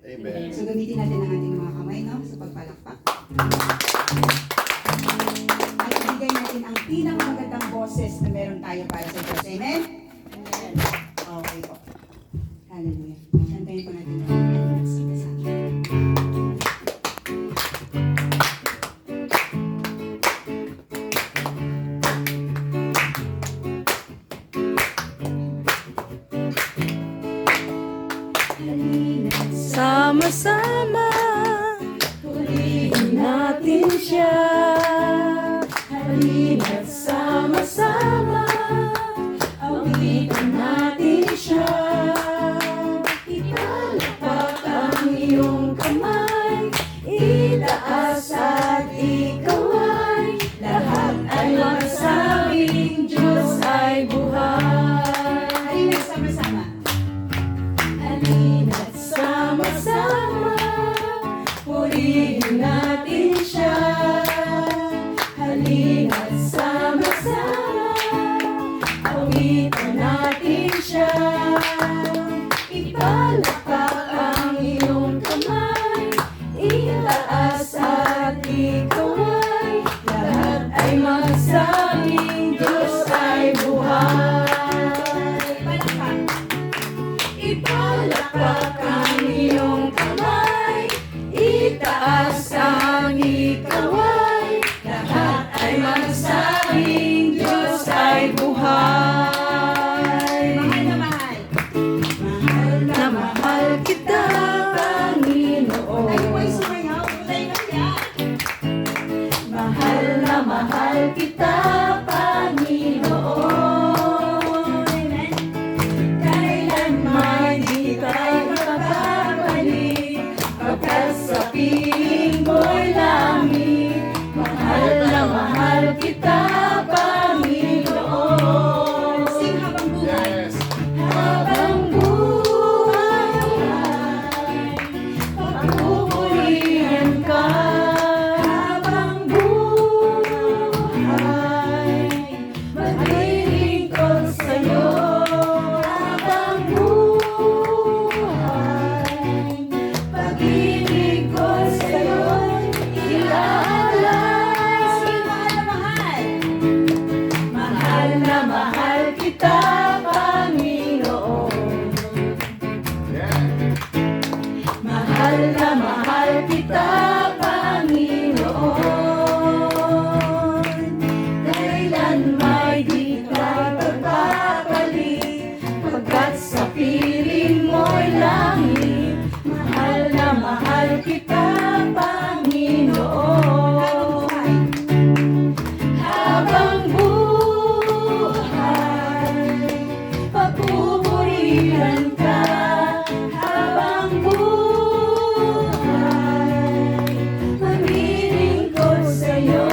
Amen. So gamitin natin ang ating mga kamay, no, sa pagpalakpak. At ibigay natin ang pinakamagandang boses na meron tayo para sa Diyos. Amen? Amen. Okay po. Hallelujah. Kantayin po natin ang ating kasama. Sama-sama, purihin natin siya. Halina't sama-sama, awitin natin siya. Ipalakpak ang iyong kamay, itaas at ikaway. Lahat ay magsabing Diyos ay buhay. Halina't sama-sama. Halina't sama-sama, purihin natin siya. Halina't sama-sama, awitin natin siya. Ipalakpak ang iyong kamay, itaas at ikaway. Lahat ay magsabing Diyos ay buhay. Ipalakpak ang iyong kamay, itaas ang ikaway. Lahat ay magsabing Diyos ay buhay. Mahal na mahal. Mahal na mahal kita, Panginoon. Tayo po ay sumayaw. Kulay na yan. Mahal na mahal kita, Panginoon. Amen. Kailanman di tayo mapapabalik, pagkat sa piling mo'y langit. Mahal na mahal kita, Panginoon. Sing habang buhay. Yes. Habang buhay, papupurihan ka. Habang buhay, maglilingkod sa'yo. Habang buhay, pag-ibig ko sa'yo'y iaalay. Sing mahal na mahal. Mahal na mahal kita, Panginoon. Yeah. Mahal na mahal kita, Panginoon. Kailan may di tayo pagpapalit, pagkat sa piling mo'y langit. Mahal na mahal kita, Panginoon. Habang buhay, papupurihan ka. Habang buhay, maglilingkod sa'yo.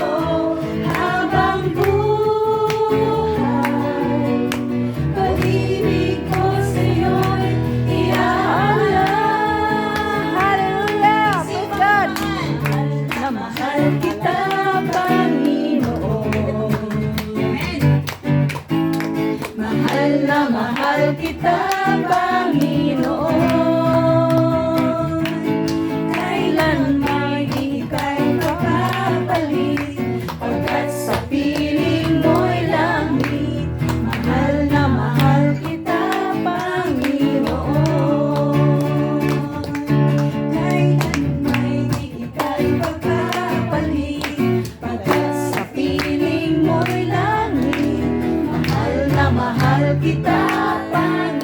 Habang buhay, pag-ibig ko sa'yo'y iaalay. Hallelujah! Sing mahal na mahal. Na mahal kita, Panginoon. Amen. Mahal na mahal kita, Panginoon. Kailan may di tayo mapapalik, pagkat sa piling mo'y langit. Mahal na mahal kita, Panginoon. Kailan may di tayo mapapalik, pagkat sa piling mo'y langit. Mahal na mahal kita, Panginoon.